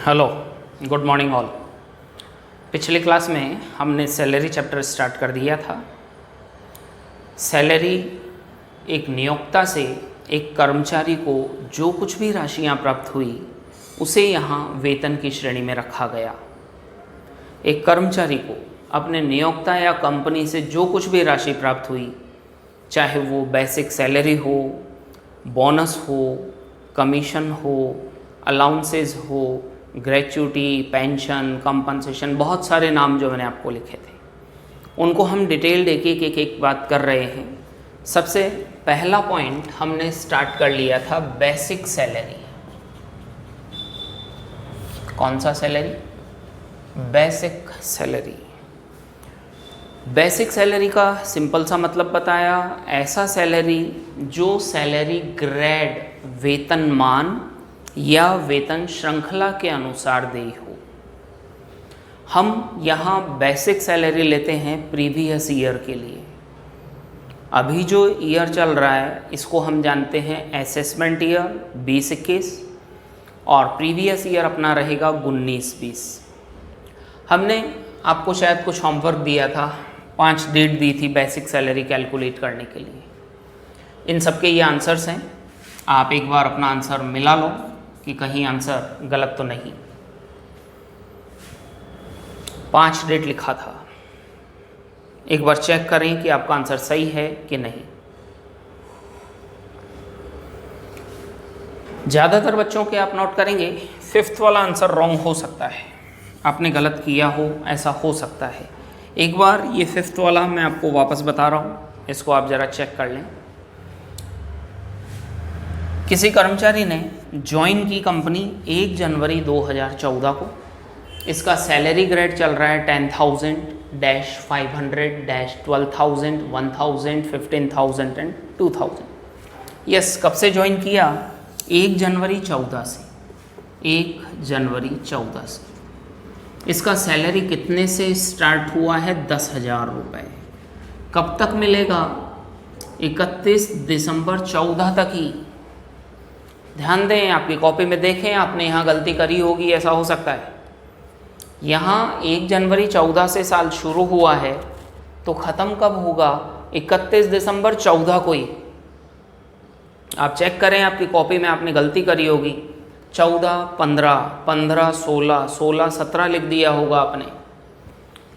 Hello, good morning all. पिछले class में हमने सैलरी चैप्टर स्टार्ट कर दिया था। सैलरी एक नियोक्ता से एक कर्मचारी को जो कुछ भी राशियां प्राप्त हुई उसे यहाँ वेतन की श्रेणी में रखा गया। एक कर्मचारी को अपने नियोक्ता या कंपनी से जो कुछ भी राशि प्राप्त हुई, चाहे वो बेसिक सैलरी हो, बोनस हो, कमीशन हो, अलाउंसेस हो, ग्रेच्युटी, पेंशन, कंपनसेशन, बहुत सारे नाम जो मैंने आपको लिखे थे, उनको हम डिटेल्ड एक बात कर रहे हैं। सबसे पहला पॉइंट हमने स्टार्ट कर लिया था बेसिक सैलरी। कौन सा salary? Basic salary. Basic salary का सिंपल सा मतलब बताया, ऐसा सैलरी जो सैलरी ग्रेड, वेतनमान या वेतन श्रृंखला के अनुसार देय हो। हम यहाँ बेसिक सैलरी लेते हैं प्रीवियस ईयर के लिए। अभी जो ईयर चल रहा है इसको हम जानते हैं असेसमेंट ईयर 20-21 और प्रीवियस ईयर अपना रहेगा 19-20। हमने आपको शायद कुछ होमवर्क दिया था, 5 डेट दी थी बेसिक सैलरी कैलकुलेट करने के लिए। इन सब के ये आंसर्स हैं। आप एक बार अपना आंसर मिला लो कि कहीं आंसर गलत तो नहीं। 5 डेट लिखा था, एक बार चेक करें कि आपका आंसर सही है कि नहीं। ज़्यादातर बच्चों के आप नोट करेंगे 5th वाला आंसर रॉन्ग हो सकता है, आपने गलत किया हो, ऐसा हो सकता है। एक बार ये 5th वाला मैं आपको वापस बता रहा हूँ, इसको आप ज़रा चेक कर लें। किसी कर्मचारी ने ज्वाइन की कंपनी 1 जनवरी 2014 को। इसका सैलरी ग्रेड चल रहा है 10,000, -500, -12,000, 1,000, 15,000 एंड 2,000। यस, कब से ज्वाइन किया? 1 जनवरी 14 से। 1 जनवरी 14 से। इसका सैलरी कितने से स्टार्ट हुआ है? 10,000 रुपये। कब तक मिलेगा? 31 दिसंबर 14 तक ही। ध्यान दें, आपकी कॉपी में देखें, आपने यहाँ गलती करी होगी, ऐसा हो सकता है। यहाँ 1 जनवरी 14 से साल शुरू हुआ है तो ख़त्म कब होगा? 31 दिसंबर 14 को ही। आप चेक करें, आपकी कॉपी में आपने गलती करी होगी, 14, 15, 15, 16, 16, 17 लिख दिया होगा आपने,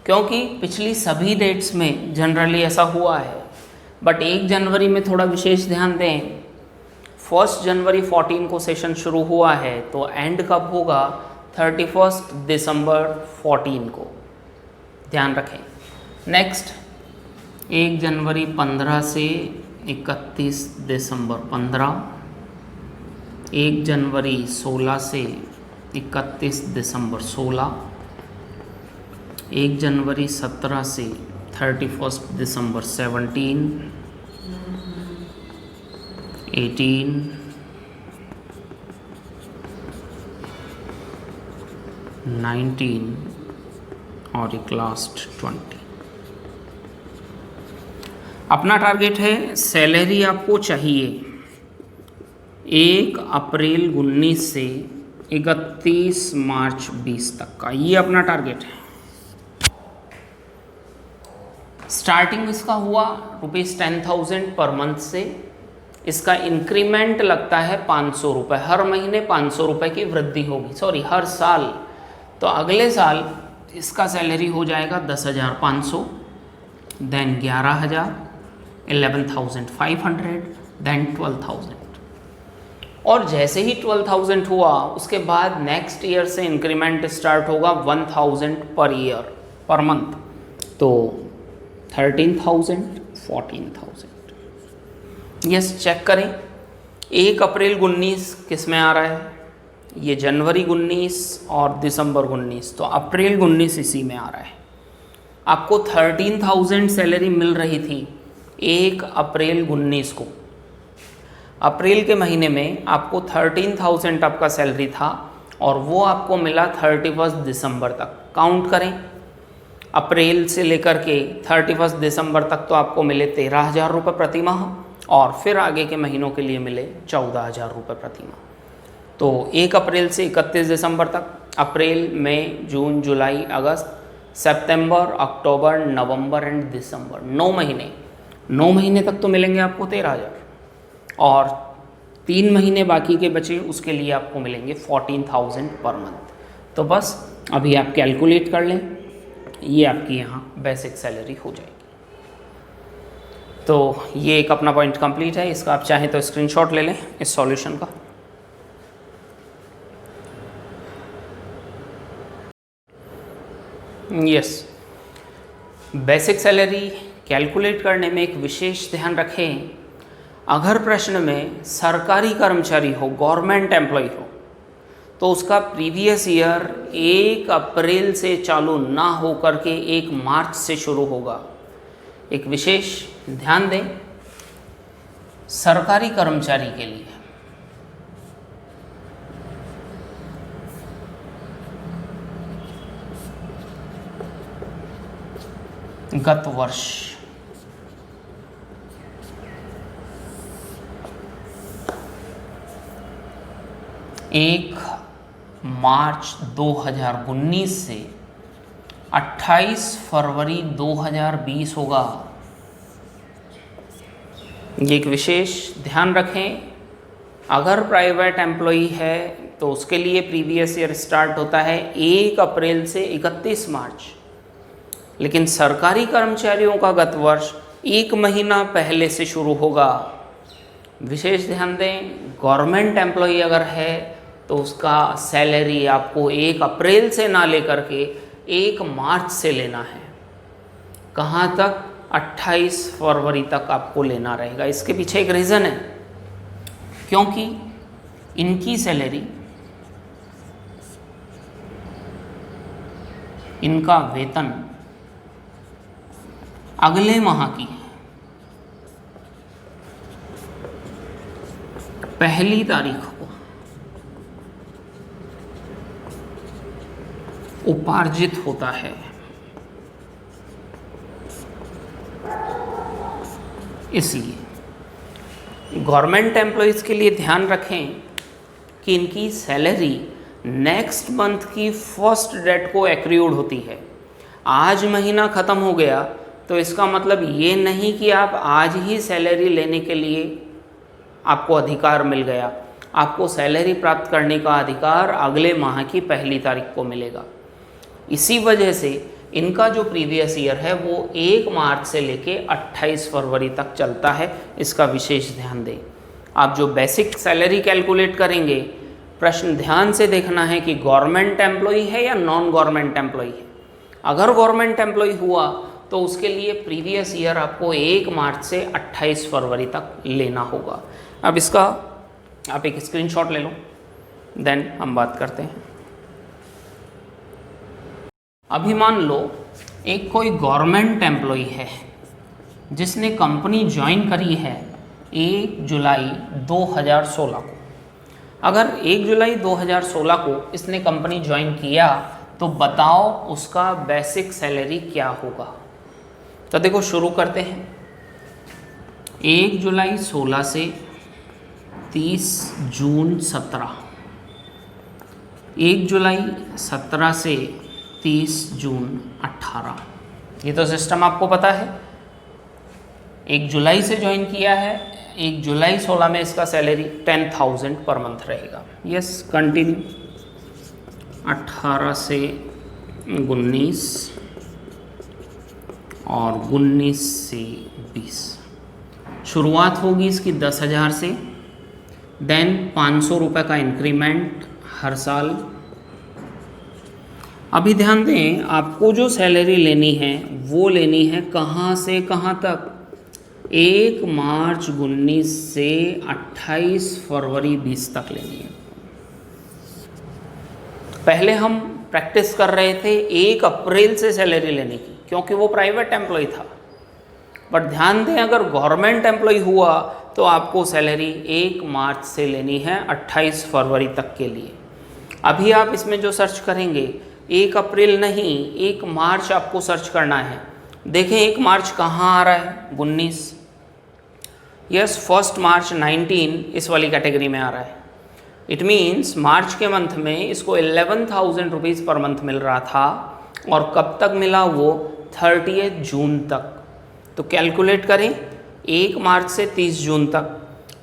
क्योंकि पिछली सभी डेट्स में जनरली ऐसा हुआ है। बट 1 जनवरी में थोड़ा विशेष ध्यान दें। 1 जनवरी 14 को सेशन शुरू हुआ है तो एंड कब होगा? 31 दिसंबर 14 को। ध्यान रखें। नेक्स्ट 1 जनवरी 15 से 31 दिसंबर 15, 1 जनवरी 16 से 31 दिसंबर 16, 1 जनवरी 17 से 31 दिसंबर 17, 18, 19 और एक लास्ट 20। अपना टारगेट है, सैलरी आपको चाहिए 1 अप्रैल 19 से 31 मार्च 20 तक का, ये अपना टारगेट है। स्टार्टिंग इसका हुआ ₹10,000 पर मंथ से। इसका इंक्रीमेंट लगता है 500 रुपये, हर महीने 500 रुपये की वृद्धि होगी, सॉरी हर साल। तो अगले साल इसका सैलरी हो जाएगा 10,500, देन 11,000, 11,500, देन 12,000। और जैसे ही 12,000 हुआ उसके बाद नेक्स्ट ईयर से इंक्रीमेंट स्टार्ट होगा 1,000 पर ईयर, पर मंथ। तो 13,000, 14,000। यस, चेक करें। 1 अप्रैल 19 किस में आ रहा है? ये जनवरी 19 और दिसंबर 19, तो अप्रैल 19 इसी में आ रहा है। आपको 13,000 सैलरी मिल रही थी 1 अप्रैल 19 को। अप्रैल के महीने में आपको 13,000 आपका सैलरी था और वो आपको मिला 31 दिसंबर तक। काउंट करें, अप्रैल से लेकर के 31 दिसंबर तक तो आपको मिले 13,000 रुपये प्रति माह और फिर आगे के महीनों के लिए मिले 14,000 रुपये प्रति माह। तो 1 अप्रैल से 31 दिसंबर तक अप्रैल, मई, जून, जुलाई, अगस्त, सितंबर, अक्टूबर, नवंबर एंड दिसंबर, 9 महीने तक तो मिलेंगे आपको 13,000, और 3 महीने बाकी के बचे उसके लिए आपको मिलेंगे 14,000 पर मंथ। तो बस अभी आप कैलकुलेट कर लें, ये आपकी यहाँ बेसिक सैलरी हो जाएगी। तो ये एक अपना पॉइंट कंप्लीट है, इसका आप चाहें तो स्क्रीनशॉट ले लें इस सॉल्यूशन का। यस, बेसिक सैलरी कैलकुलेट करने में एक विशेष ध्यान रखें, अगर प्रश्न में सरकारी कर्मचारी हो, गवर्नमेंट एम्प्लॉय हो, तो उसका प्रीवियस ईयर 1 अप्रैल से चालू ना हो करके 1 मार्च से शुरू होगा। एक विशेष ध्यान दें सरकारी कर्मचारी के लिए। गत वर्ष 1 मार्च 2019 से 28 फरवरी 2020 होगा। ये एक विशेष ध्यान रखें, अगर प्राइवेट एम्प्लॉई है तो उसके लिए प्रीवियस ईयर स्टार्ट होता है 1 अप्रैल से 31 मार्च, लेकिन सरकारी कर्मचारियों का गत वर्ष 1 महीना पहले से शुरू होगा। विशेष ध्यान दें, गवर्नमेंट एम्प्लॉई अगर है तो उसका सैलरी आपको 1 अप्रैल से ना लेकर के 1 मार्च से लेना है। कहाँ तक? 28 फरवरी तक आपको लेना रहेगा। इसके पीछे एक रीज़न है, क्योंकि इनकी सैलरी, इनका वेतन अगले माह की पहली तारीख को उपार्जित होता है। इसलिए गवर्नमेंट एम्प्लॉयज़ के लिए ध्यान रखें कि इनकी सैलरी नेक्स्ट मंथ की 1st डेट को एक्रूड होती है। आज महीना ख़त्म हो गया तो इसका मतलब ये नहीं कि आप आज ही सैलरी लेने के लिए आपको अधिकार मिल गया। आपको सैलरी प्राप्त करने का अधिकार अगले माह की पहली तारीख को मिलेगा। इसी वजह से इनका जो प्रीवियस ईयर है वो 1 मार्च से लेके 28 फरवरी तक चलता है। इसका विशेष ध्यान दें। आप जो बेसिक सैलरी कैलकुलेट करेंगे, प्रश्न ध्यान से देखना है कि गवर्नमेंट एम्प्लॉई है या नॉन गवर्नमेंट एम्प्लॉई है। अगर गवर्नमेंट एम्प्लॉई हुआ तो उसके लिए प्रीवियस ईयर आपको 1 मार्च से 28 फरवरी तक लेना होगा। अब इसका आप एक स्क्रीनशॉट ले लो, देन हम बात करते हैं। अभी मान लो एक कोई गवर्नमेंट एम्प्लॉई है जिसने कंपनी ज्वाइन करी है 1 जुलाई 2016 को। अगर 1 जुलाई 2016 को इसने कंपनी ज्वाइन किया तो बताओ उसका बेसिक सैलरी क्या होगा। तो देखो शुरू करते हैं। 1 जुलाई 16 से 30 जून 17, 1 जुलाई 17 से 30 जून 18। ये तो सिस्टम आपको पता है। 1 जुलाई से ज्वाइन किया है, 1 जुलाई 16 में इसका सैलरी 10,000 पर मंथ रहेगा। Yes, continue. 18 से 19 और 19 से 20। शुरुआत होगी इसकी 10,000 से, देन 500 रुपये का इंक्रीमेंट हर साल। अभी ध्यान दें, आपको जो सैलरी लेनी है वो लेनी है कहाँ से कहाँ तक? 1 मार्च 19 से 28 फरवरी 20 तक लेनी है। पहले हम प्रैक्टिस कर रहे थे 1 अप्रैल से सैलरी लेने की, क्योंकि वो प्राइवेट एम्प्लॉय था। बट ध्यान दें, अगर गवर्नमेंट एम्प्लॉय हुआ तो आपको सैलरी 1 मार्च से लेनी है 28 फरवरी तक के लिए। अभी आप इसमें जो सर्च करेंगे 1 अप्रैल नहीं, 1 मार्च आपको सर्च करना है। देखें 1 मार्च कहाँ आ रहा है? 19। यस, 1 मार्च 19 इस वाली कैटेगरी में आ रहा है। इट मीन्स मार्च के मंथ में इसको 11,000 रुपीज़ पर मंथ मिल रहा था, और कब तक मिला वो 30 जून तक। तो कैलकुलेट करें 1 मार्च से 30 जून तक,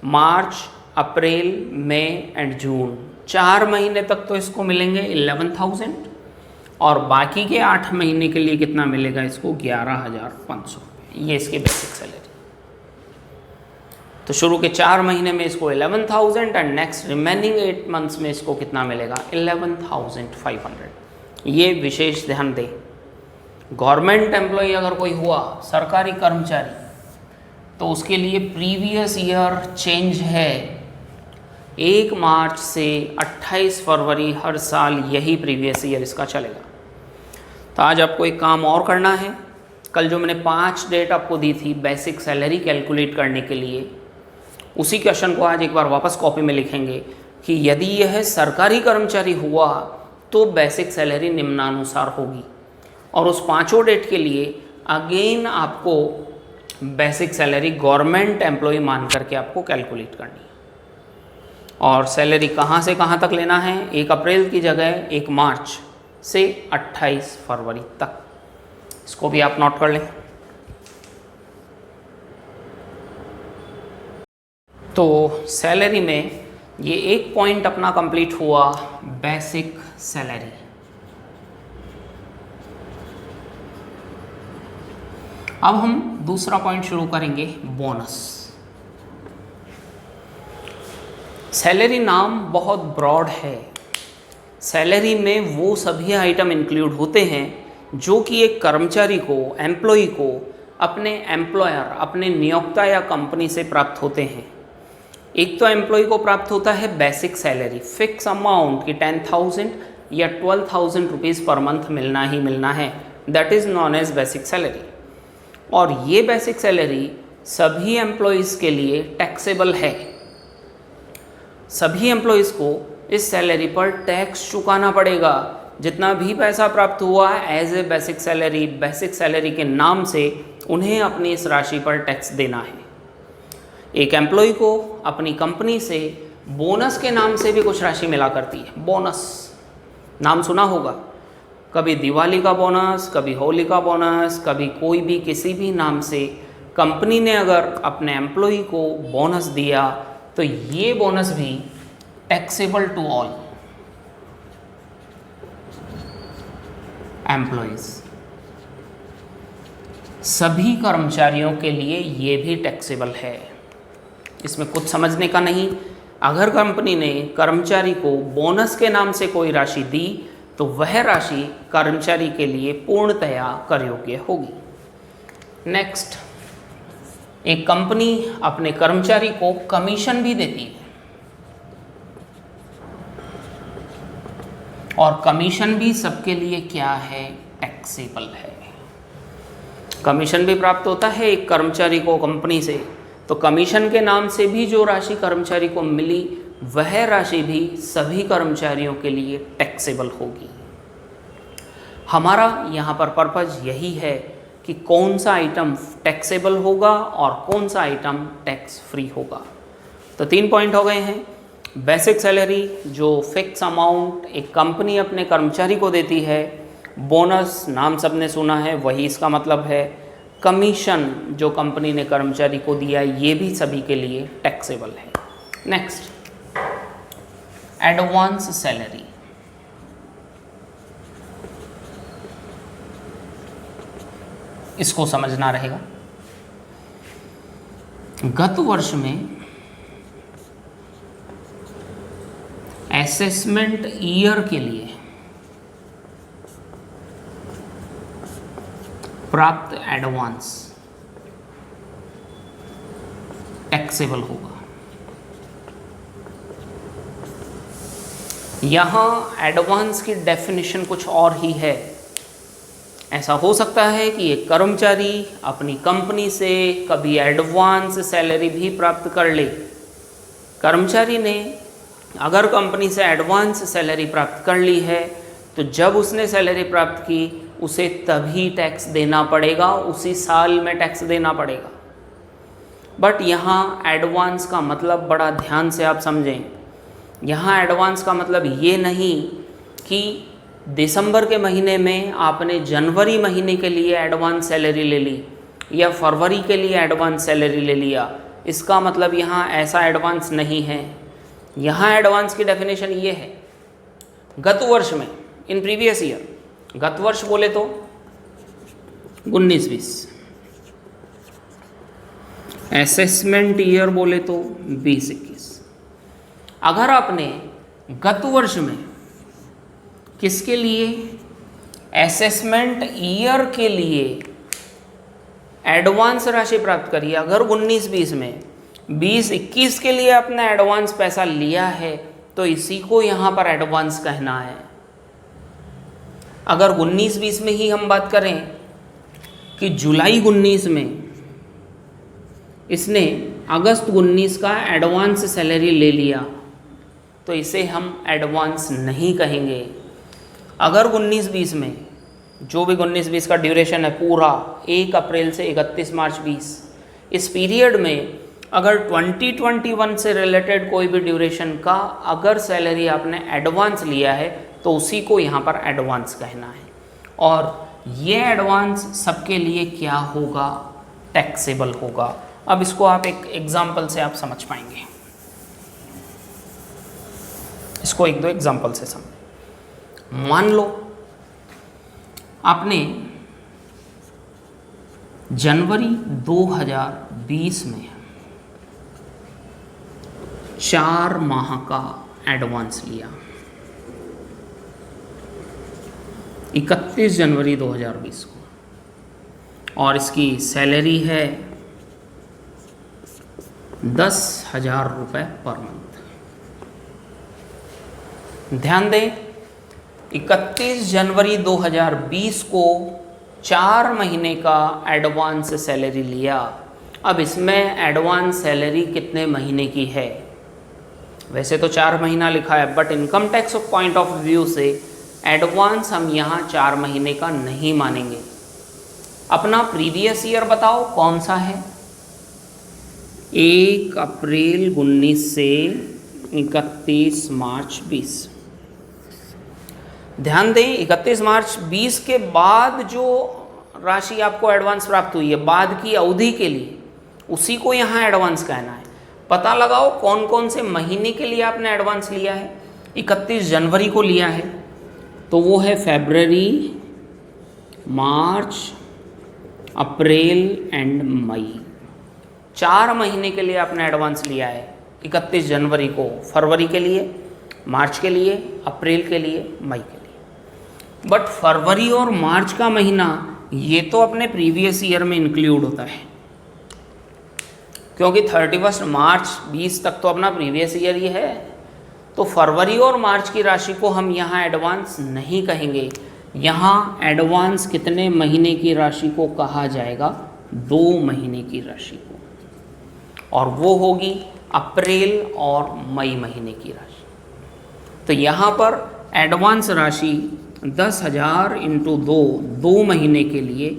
मार्च, अप्रैल, मई एंड जून, 4 महीने तक तो इसको मिलेंगे 11,000, और बाकी के 8 महीने के लिए कितना मिलेगा इसको 11,500। ये इसकी बेसिक सैलरी। तो शुरू के 4 महीने में इसको 11,000 एंड नेक्स्ट रिमेनिंग 8 मंथ्स में इसको कितना मिलेगा 11,500। ये विशेष ध्यान दें। गवर्नमेंट एम्प्लॉय अगर कोई हुआ, सरकारी कर्मचारी, तो उसके लिए प्रीवियस ईयर चेंज है। 1 मार्च से 28 फरवरी हर साल यही प्रीवियस ईयर इसका चलेगा। तो आज आपको एक काम और करना है। कल जो मैंने 5 डेट आपको दी थी बेसिक सैलरी कैलकुलेट करने के लिए, उसी क्वेश्चन को आज एक बार वापस कॉपी में लिखेंगे कि यदि यह सरकारी कर्मचारी हुआ तो बेसिक सैलरी निम्नानुसार होगी, और उस 5 डेट के लिए अगेन आपको बेसिक सैलरी गवर्नमेंट एम्प्लॉय मान करके आपको कैलकुलेट करनी है। और सैलरी कहाँ से कहाँ तक लेना है, 1 अप्रैल की जगह 1 मार्च से 28 फरवरी तक। इसको भी आप नोट कर लें। तो सैलरी में ये एक पॉइंट अपना कंप्लीट हुआ, बेसिक सैलरी। अब हम दूसरा पॉइंट शुरू करेंगे, बोनस। सैलरी नाम बहुत ब्रॉड है। सैलरी में वो सभी आइटम इंक्लूड होते हैं जो कि एक कर्मचारी को, एम्प्लॉय को अपने एम्प्लॉयर, अपने नियोक्ता या कंपनी से प्राप्त होते हैं। एक तो एम्प्लॉय को प्राप्त होता है बेसिक सैलरी, फिक्स अमाउंट कि 10,000 या 12,000 रुपीज़ पर मंथ मिलना ही मिलना है, that is known as basic salary. और ये बेसिक सैलरी सभी एम्प्लॉयज़ के लिए टैक्सेबल है। सभी एम्प्लॉयज़ को इस सैलरी पर टैक्स चुकाना पड़ेगा। जितना भी पैसा प्राप्त हुआ है एज ए बेसिक सैलरी के नाम से उन्हें अपनी इस राशि पर टैक्स देना है। एक एम्प्लॉय को अपनी कंपनी से बोनस के नाम से भी कुछ राशि मिला करती है। बोनस नाम सुना होगा, कभी दिवाली का बोनस, कभी होली का बोनस, कभी कोई भी किसी भी नाम से कंपनी ने अगर अपने एम्प्लॉय को बोनस दिया तो ये बोनस भी टैक्सेबल टू ऑल एम्प्लॉयज़। सभी कर्मचारियों के लिए ये भी टैक्सेबल है, इसमें कुछ समझने का नहीं। अगर कंपनी ने कर्मचारी को बोनस के नाम से कोई राशि दी तो वह राशि कर्मचारी के लिए पूर्णतया कर योग्य होगी। नेक्स्ट, एक कंपनी अपने कर्मचारी को कमीशन भी देती है, और कमीशन भी सबके लिए क्या है, टैक्सेबल है। कमीशन भी प्राप्त होता है एक कर्मचारी को कंपनी से, तो कमीशन के नाम से भी जो राशि कर्मचारी को मिली वह राशि भी सभी कर्मचारियों के लिए टैक्सेबल होगी। हमारा यहाँ पर पर्पज़ यही है कि कौन सा आइटम टैक्सेबल होगा और कौन सा आइटम टैक्स फ्री होगा। तो 3 पॉइंट हो गए हैं। बेसिक सैलरी जो फिक्स अमाउंट एक कंपनी अपने कर्मचारी को देती है, बोनस नाम सबने सुना है वही इसका मतलब है, कमीशन जो कंपनी ने कर्मचारी को दिया ये भी सभी के लिए टैक्सेबल है। Next, advance salary. इसको समझना रहेगा। गत वर्ष में असेसमेंट ईयर के लिए प्राप्त एडवांस टैक्सेबल होगा। यहाँ एडवांस की डेफिनेशन कुछ और ही है। ऐसा हो सकता है कि एक कर्मचारी अपनी कंपनी से कभी एडवांस सैलरी भी प्राप्त कर ले। कर्मचारी ने अगर कंपनी से एडवांस सैलरी प्राप्त कर ली है तो जब उसने सैलरी प्राप्त की उसे तभी टैक्स देना पड़ेगा, उसी साल में टैक्स देना पड़ेगा। बट यहाँ एडवांस का मतलब बड़ा ध्यान से आप समझें, यहाँ एडवांस का मतलब ये नहीं कि दिसंबर के महीने में आपने जनवरी महीने के लिए एडवांस सैलरी ले ली या फरवरी के लिए एडवांस सैलरी ले लिया, इसका मतलब यहाँ ऐसा एडवांस नहीं है। यहाँ एडवांस की डेफिनेशन ये है, गत वर्ष में, इन प्रीवियस ईयर, गत वर्ष बोले तो 19-20, असेसमेंट ईयर बोले तो 20-21। अगर आपने गत वर्ष में किसके लिए, असेसमेंट ईयर के लिए एडवांस राशि प्राप्त करी, अगर 19-20 में 20-21 के लिए आपने एडवांस पैसा लिया है तो इसी को यहाँ पर एडवांस कहना है। अगर 19-20 में ही हम बात करें कि जुलाई 19 में इसने अगस्त 19 का एडवांस सैलरी ले लिया तो इसे हम एडवांस नहीं कहेंगे। अगर 19-20 में, जो भी 19-20 का ड्यूरेशन है पूरा 1 अप्रैल से 31 मार्च 20, इस पीरियड में अगर 2021 से रिलेटेड कोई भी ड्यूरेशन का अगर सैलरी आपने एडवांस लिया है तो उसी को यहाँ पर एडवांस कहना है। और ये एडवांस सबके लिए क्या होगा, टैक्सेबल होगा। अब इसको आप एक एग्जाम्पल से आप समझ पाएंगे, इसको 1-2 एग्जाम्पल से समझ। मान लो आपने जनवरी 2020 में 4 माह का एडवांस लिया, 31 जनवरी 2020 को, और इसकी सैलरी है 10,000 रुपये पर मंथ। ध्यान दें, 31 जनवरी 2020 को 4 महीने का एडवांस सैलरी लिया। अब इसमें एडवांस सैलरी कितने महीने की है, वैसे तो 4 महीना लिखा है, but income tax point of view से एडवांस हम यहाँ 4 महीने का नहीं मानेंगे। अपना प्रीवियस ईयर बताओ कौन सा है, 1 अप्रैल 19 से 31 मार्च 20। ध्यान दें, 31 मार्च 20 के बाद जो राशि आपको एडवांस प्राप्त हुई है बाद की अवधि के लिए, उसी को यहाँ एडवांस कहना है। पता लगाओ कौन कौन से महीने के लिए आपने एडवांस लिया है। 31 जनवरी को लिया है तो वो है फरवरी, मार्च, अप्रैल एंड मई। 4 महीने के लिए आपने एडवांस लिया है। 31 जनवरी को फरवरी के लिए, मार्च के लिए, अप्रैल के लिए, मई के लिए। बट फरवरी और मार्च का महीना ये तो अपने प्रीवियस ईयर में इंक्लूड होता है, क्योंकि 31 मार्च 20 तक तो अपना प्रीवियस ईयर ही है। तो फरवरी और मार्च की राशि को हम यहाँ एडवांस नहीं कहेंगे। यहाँ एडवांस कितने महीने की राशि को कहा जाएगा, 2 महीने की राशि को, और वो होगी अप्रैल और मई महीने की राशि। तो यहाँ पर एडवांस राशि 10,000 इंटू 2 महीने के लिए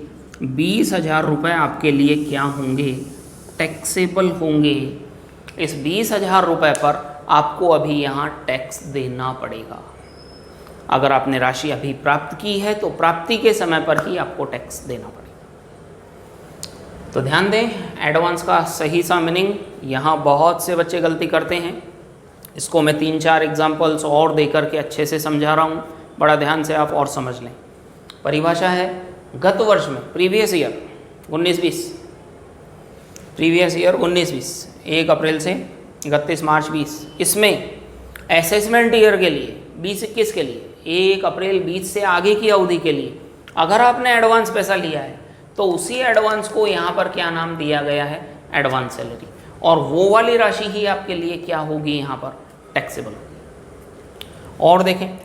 20,000 रुपये आपके लिए क्या होंगे, टैक्सेबल होंगे। इस 20,000 रुपये पर आपको अभी यहाँ टैक्स देना पड़ेगा। अगर आपने राशि अभी प्राप्त की है तो प्राप्ति के समय पर ही आपको टैक्स देना पड़ेगा। तो ध्यान दें, एडवांस का सही सा मीनिंग, यहाँ बहुत से बच्चे गलती करते हैं। इसको मैं 3-4 एग्जाम्पल्स और देकर के अच्छे से समझा रहा हूँ, बड़ा ध्यान से आप और समझ लें। परिभाषा है गत वर्ष में, प्रीवियस ईयर 19-20, प्रीवियस ईयर 19-20, 1 अप्रैल से 31 मार्च 20। इसमें असेसमेंट ईयर के लिए 20-21 के लिए, 1 अप्रैल 20 से आगे की अवधि के लिए अगर आपने एडवांस पैसा लिया है तो उसी एडवांस को यहाँ पर क्या नाम दिया गया है, एडवांस सैलरी, और वो वाली राशि ही आपके लिए क्या होगी, यहाँ पर टैक्सेबल होगी। और देखें,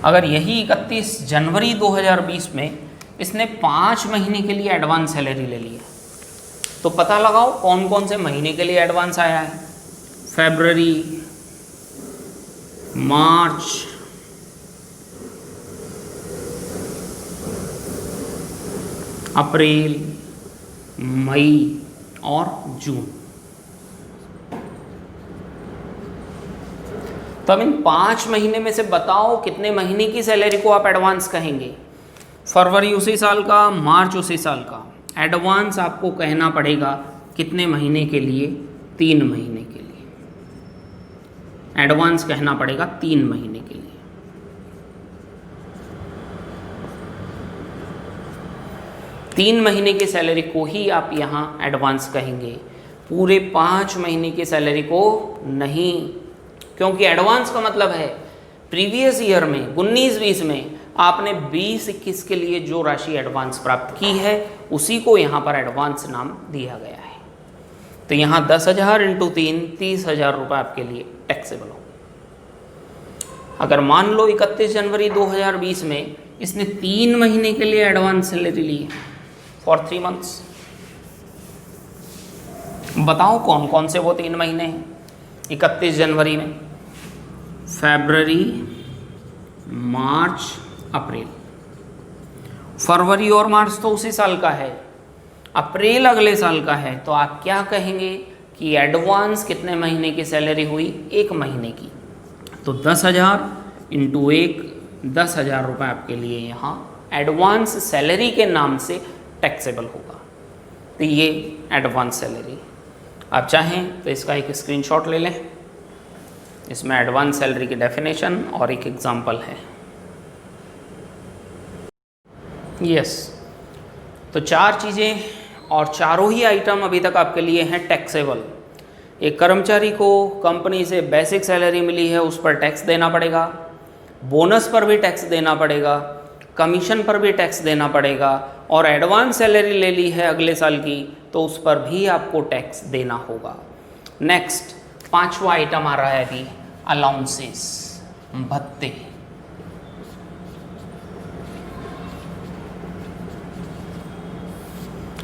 अगर यही 31 जनवरी 2020 में इसने 5 महीने के लिए एडवांस सैलरी ले ली है, तो पता लगाओ कौन कौन से महीने के लिए एडवांस आया है। फरवरी, मार्च, अप्रैल, मई और जून। तो अब इन 5 महीने में से बताओ कितने महीने की सैलरी को आप एडवांस कहेंगे। फरवरी उसी साल का, मार्च उसी साल का। एडवांस आपको कहना पड़ेगा कितने महीने के लिए? 3 महीने के लिए एडवांस कहना पड़ेगा, 3 महीने के लिए। तीन महीने की सैलरी को ही आप यहाँ एडवांस कहेंगे, पूरे 5 महीने की सैलरी को नहीं, क्योंकि एडवांस का मतलब है प्रीवियस ईयर में 19-20 में आपने 20-21 के लिए जो राशि एडवांस प्राप्त की है उसी को यहाँ पर एडवांस नाम दिया गया है। तो यहाँ 10,000 × 3 30,000 रुपये आपके लिए टैक्सेबल हो। अगर मान लो 31 जनवरी 2020 में इसने 3 महीने के लिए एडवांस सैलरी ली है फॉर 3 मंथ्स, बताओ कौन कौन से वो 3 महीने हैं? 31 जनवरी में, फरवरी, मार्च, अप्रैल। फरवरी और मार्च तो उसी साल का है, अप्रैल अगले साल का है, तो आप क्या कहेंगे कि एडवांस कितने महीने की सैलरी हुई? 1 महीने की। तो 10,000 × 1 10,000 रुपये आपके लिए यहाँ एडवांस सैलरी के नाम से टैक्सेबल होगा। तो ये एडवांस सैलरी, आप चाहें तो इसका एक स्क्रीनशॉट ले लें, इसमें एडवांस सैलरी की डेफिनेशन और एक एग्जांपल है। यस, तो 4 चीज़ें और चारों ही आइटम अभी तक आपके लिए हैं टैक्सेबल। एक कर्मचारी को कंपनी से बेसिक सैलरी मिली है, उस पर टैक्स देना पड़ेगा, बोनस पर भी टैक्स देना पड़ेगा, कमीशन पर भी टैक्स देना पड़ेगा, और एडवांस सैलरी ले ली है अगले साल की तो उस पर भी आपको टैक्स देना होगा। नेक्स्ट 5वां आइटम आ रहा है अभी, अलाउंसेस, भत्ते।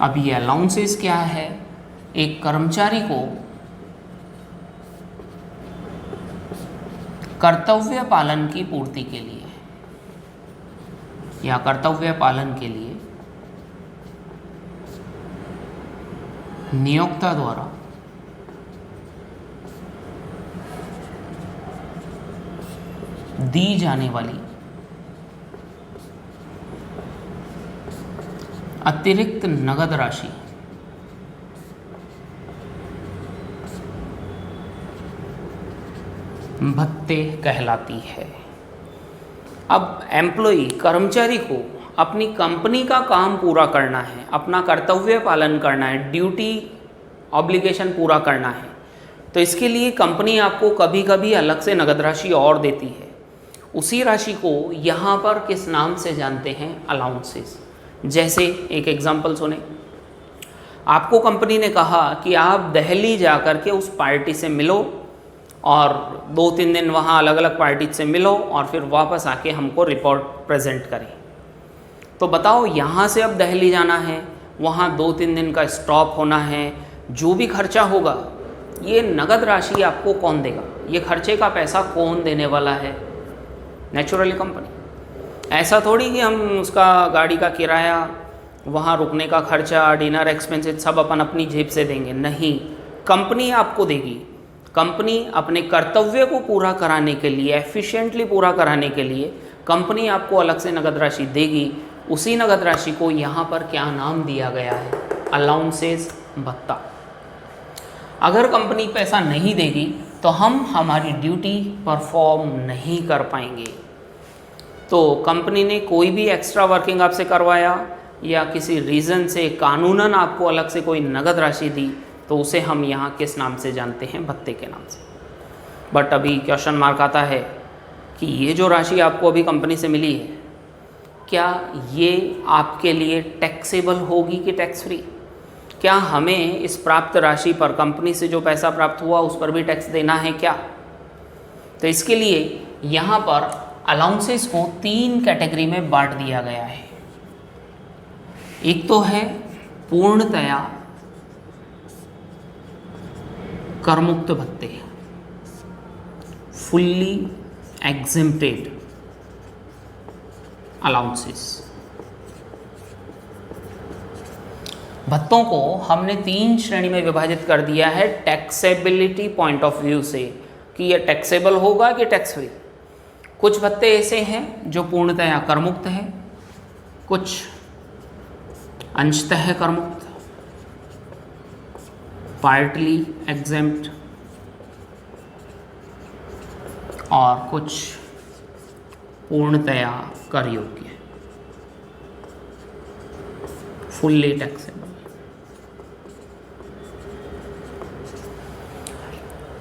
अब ये अलाउंसेस क्या है? एक कर्मचारी को कर्तव्य पालन की पूर्ति के लिए या कर्तव्य पालन के लिए नियोक्ता द्वारा दी जाने वाली अतिरिक्त नगद राशि भत्ते कहलाती है। अब एम्प्लॉई, कर्मचारी को अपनी कंपनी का काम पूरा करना है, अपना कर्तव्य पालन करना है, ड्यूटी ऑब्लिगेशन पूरा करना है, तो इसके लिए कंपनी आपको कभी कभी अलग से नगद राशि और देती है। उसी राशि को यहाँ पर किस नाम से जानते हैं? अलाउंसेस। जैसे एक एग्जांपल सुने, आपको कंपनी ने कहा कि आप दिल्ली जा कर के उस पार्टी से मिलो और 2-3 दिन वहाँ अलग अलग पार्टी से मिलो और फिर वापस आके हमको रिपोर्ट प्रेजेंट करें। तो बताओ, यहाँ से अब दिल्ली जाना है, वहाँ 2-3 दिन का स्टॉप होना है, जो भी खर्चा होगा ये नगद राशि आपको कौन देगा? ये खर्चे का पैसा कौन देने वाला है? Naturally company. ऐसा थोड़ी कि हम उसका गाड़ी का किराया, वहाँ रुकने का खर्चा, डिनर एक्सपेंसेस सब अपन अपनी जेब से देंगे, नहीं, कंपनी आपको देगी। कंपनी अपने कर्तव्य को पूरा कराने के लिए, एफिशिएंटली पूरा कराने के लिए कंपनी आपको अलग से नगद राशि देगी। उसी नगद राशि को यहाँ पर क्या नाम दिया गया है? अलाउंसेस, भत्ता। अगर कंपनी पैसा नहीं देगी तो हम हमारी ड्यूटी परफॉर्म नहीं कर पाएंगे। तो कंपनी ने कोई भी एक्स्ट्रा वर्किंग आपसे करवाया या किसी रीज़न से कानूनन आपको अलग से कोई नगद राशि दी तो उसे हम यहाँ किस नाम से जानते हैं? भत्ते के नाम से। बट अभी क्वेश्चन मार्क आता है कि ये जो राशि आपको अभी कंपनी से मिली है, क्या ये आपके लिए टैक्सेबल होगी कि टैक्स फ्री? क्या हमें इस प्राप्त राशि पर, कंपनी से जो पैसा प्राप्त हुआ उस पर भी टैक्स देना है क्या? तो इसके लिए यहाँ पर अलाउंसेस को 3 कैटेगरी में बांट दिया गया है। एक तो है पूर्णतया करमुक्त भत्ते, फुल्ली एग्जेम्प्टेड अलाउंसेस। भत्तों को हमने 3 श्रेणी में विभाजित कर दिया है टैक्सेबिलिटी पॉइंट ऑफ व्यू से कि ये टैक्सेबल होगा कि टैक्स फ्री। कुछ भत्ते ऐसे हैं जो पूर्णतया करमुक्त हैं, कुछ अंशतः करमुक्त, पार्टली एग्जेम्प्ट, और कुछ पूर्णतया कर योग्य, फुल्ली टैक्सेबल।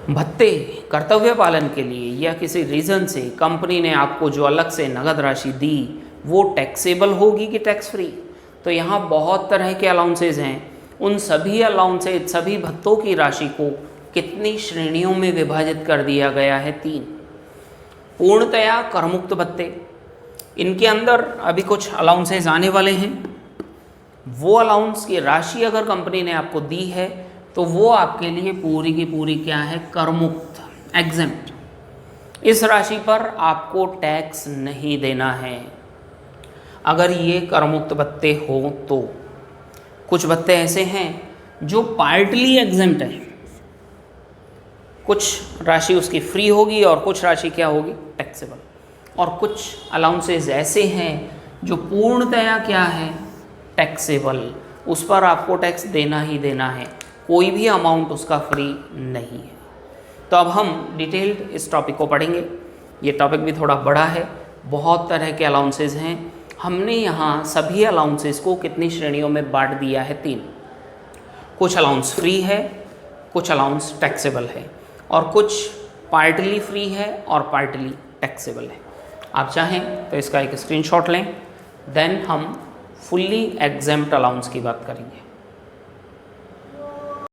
भत्ते कर्तव्य पालन के लिए या किसी रीज़न से कंपनी ने आपको जो अलग से नगद राशि दी वो टैक्सेबल होगी कि टैक्स फ्री। तो यहाँ बहुत तरह के अलाउंसेज हैं, उन सभी अलाउंसेज, सभी भत्तों की राशि को कितनी श्रेणियों में विभाजित कर दिया गया है? 3। पूर्णतया करमुक्त भत्ते, इनके अंदर अभी कुछ अलाउंसेज आने वाले हैं। वो अलाउंस की राशि अगर कंपनी ने आपको दी है तो वो आपके लिए पूरी की पूरी क्या है? करमुक्त, एग्जेम्प्ट। इस राशि पर आपको टैक्स नहीं देना है अगर ये करमुक्त भत्ते हो तो। कुछ भत्ते ऐसे हैं जो पार्टली एग्जेम्प्ट है, कुछ राशि उसकी फ्री होगी और कुछ राशि क्या होगी? टैक्सेबल। और कुछ अलाउंसेज ऐसे हैं जो पूर्णतया क्या है? टैक्सेबल, उस पर आपको टैक्स देना ही देना है, कोई भी अमाउंट उसका फ्री नहीं है। तो अब हम डिटेल्ड इस टॉपिक को पढ़ेंगे। ये टॉपिक भी थोड़ा बड़ा है, बहुत तरह के अलाउंसेज हैं। हमने यहाँ सभी अलाउंसेज को कितनी श्रेणियों में बांट दिया है? 3। कुछ अलाउंस फ्री है, कुछ अलाउंस टैक्सेबल है, और कुछ पार्टली फ्री है और पार्टली टैक्सेबल है। आप चाहें तो इसका एक स्क्रीनशॉट लें, देन हम फुल्ली एग्जेम्प्ट अलाउंस की बात करेंगे।